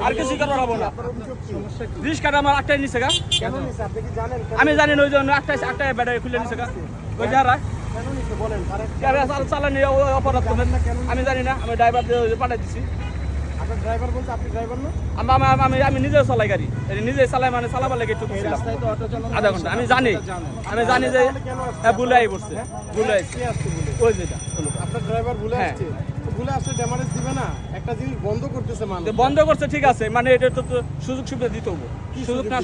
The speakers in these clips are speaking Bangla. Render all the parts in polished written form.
আর কিছু করতে পারবো না। রিস্ক কাটা আমার 8টায় নিছে গা। আমি জানি না ওই জন্য 8টায় ব্যাটারি খুলে নিছে গা। ওই যারা চালানি অপরাধ করবেন আমি জানি না, আমি ড্রাইভার পাঠাই দিচ্ছি। আমি নিজে চালাই গাড়ি, নিজে চালাই মানে চালাবার লেগে একটু আধা ঘন্টা। আমি জানি যে ভুলে আই পড়ছে, ভুলে আসছে ওই যেটা আপনার ড্রাইভার ভুলে আসছে, ভুলে আসলে ড্যামারেজ দিবে না, একটা জিনিস বন্ধ করতেছে মানুষ। বন্ধ করছে ঠিক আছে, মানে এটা তো সুযোগ সুবিধা দিতে হবে। সুযোগ না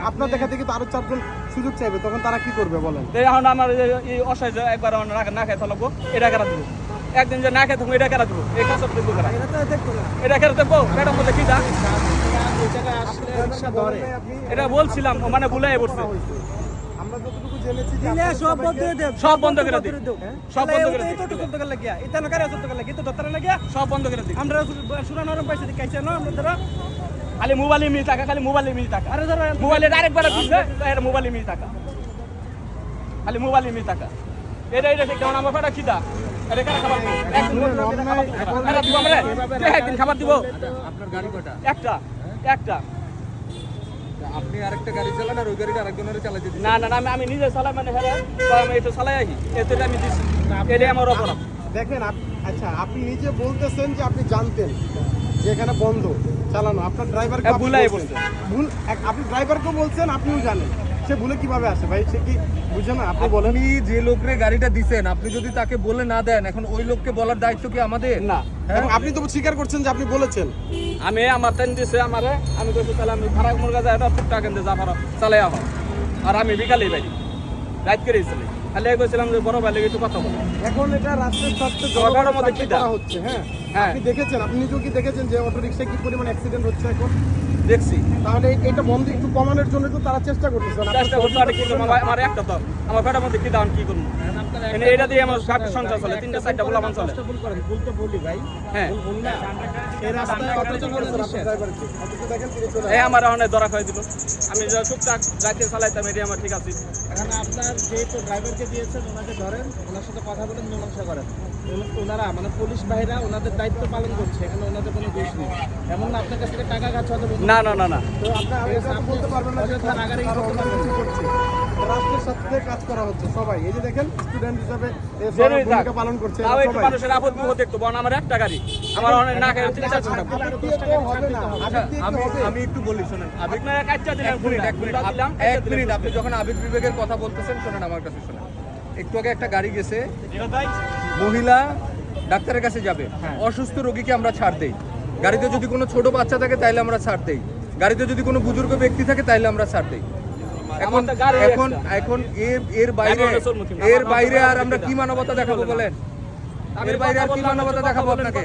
আপনার দেখা থেকে তো আরো 4 জন সুযোগ চাইবে, তখন তারা কি করবে বলেন? এখন আমার এই অসহায় একবার না খাই থাকবো, এটা কেনা দেবো। একদিন যে না খেয়ে থাকবো এটা কেনা দেবো, এই কাজ দেখবো কেনা, এটা কেনা দেখবো। ম্যাডাম মধ্যে কি দা এটা বলছিলাম, মানে ভুলে পড়ছে। আমরা যতটুকু জেনেছি সব বন্ধ করে দিই, সব বন্ধ করে দিই, সব বন্ধ করে দিই। আমরা সুরানোর পয়সা দিয়ে কাইছে না আমরা খালি মোবাইলে মিল টাকা, খালি মোবাইলে মিল টাকা। আরে ধরো মোবাইলে ডাইরেক্ট বারে দিছে, এর মোবাইলে মিল টাকা, খালি মোবাইলে মিল টাকা। এটা ঠিক যেমন আমার ফাটা খিদা, এটা কেন খাবার দিব? একদিন দিব আমরা, একদিন খাবার দিব। আপনার গাড়ি কটা? একটা। আপনি আরেকটা গাড়ি চালান আর ওই গাড়িটা আরেকজনের চালাতে দিন। না আমি নিজে চালাই, মানে হ্যাঁ আমি একটু চালাই আহি, এতে আমি দিচ্ছি, এটাই আমার অপরাধ। দেখেন আচ্ছা, আপনি নিজে বলতেছেন যে আপনি জানতেন যে এখানে বন্ধ চালানো, আপনার ড্রাইভারকে ভুলাই বলছে ভুল। আপনি ড্রাইভারকেও বলছেন, আপনিও জানেন, সে ভুলে কিভাবে আসে ভাই? সে কি বুঝে না? আপনি বলেন। আপনি যে লোকরে গাড়িটা দিছেন, আপনি যদি তাকে বলে না দেন, এখন ওই লোককে বলার দায়িত্ব কি আমাদের? না, এবং আপনি তো স্বীকার করছেন যে আপনি বলেছেন। আমি আমার তেন দিছে আমারে, আমি কইছি তাহলে আমি ভাড়া মুরগা যায় এটা টুকটাক কেন যা ভাড়া চালাই আহ। আর আমি বিকালেই বাড়ি রাত করে এসেছিলাম, খালি কইছিলাম যে বড় ভাই লেগে একটু কথা বলো। এখন এটা রাস্তার স্বার্থে জনগণের মধ্যে কি করা হচ্ছে। হ্যাঁ, আপনি দেখেছেন, আপনি নিজেও কি দেখেছেন যে অটো রিকশায় কি পরিমাণ অ্যাক্সিডেন্ট হচ্ছে এখন? দেখছি, তাহলে এটা বন্ধ একটু কমানোর জন্য তো তারা চেষ্টা করতেছে। চেষ্টা করতে আর কি করবো, আমার একটা তো আমার পেটের মধ্যে কি দাম কি করবো, এটা দিয়ে আমার সংসার চলে, 3-4টা বলা মান চলে। হ্যাঁ, এই রাস্তায় অটো চালাচ্ছে ড্রাইভারকে, অথচ দেখেন তিনি চলে এই আমার অনেক ধরা খাই দিল। আমি যা টুকটাক রাতে চালাইতাম, এটি আমার ঠিক আছে। এখন আপনার যেহেতু ড্রাইভারকে দিয়েছেন, ওনাকে ধরেন, ওনার সাথে কথা বলেন, মীমাংসা করেন। ওনারা মানে পুলিশ বাহিরা ওনাদের দায়িত্ব পালন করছে, এখানে ওনাদের কোনো দোষ নেই। এমন না আপনার কাছ থেকে টাকা গাছ হতে বলুন। না তো আপনারা এটা তো বলতে পারবেন না যে করছে। রাষ্ট্রের সাথে কাজ করা হচ্ছে সবাই। এই যে দেখেন স্টুডেন্ট হিসেবে ভূমিকা পালন করছে তাও একটু সবাই। মানুষের আপদ বিপদ দেখতো, বরং আমার একটা গাড়ি, আমার অনেক না খাই 3-4 ঘন্টা। আবেগ দিয়ে তো হবে না, আবেগ দিয়ে কি হবে? আমি একটু বলি, শোনেন। আপনারা কাচ্চা দিলেন, এক মিনিট আপনি যখন আবেগ বিবেকের কথা বলতেছেন, শোনেন আমার কাছে শোনেন। একটু আগে একটা গাড়ি গেছে, মহিলা ডাক্তারের কাছে যাবে, অসুস্থ রোগীকে আমরা ছাড় দেই। গাড়িতে যদি কোনো ছোট বাচ্চা থাকে তাইলে আমরা ছাড় দেই, গাড়িতে যদি কোনো বুজুর্গ ব্যক্তি থাকে তাইলে আমরা ছাড় দেই। এখন এর বাইরে আর আমরা কি মানবতা দেখাবো বলেন? এর বাইরে আর কি মানবতা দেখাবো আপনাকে?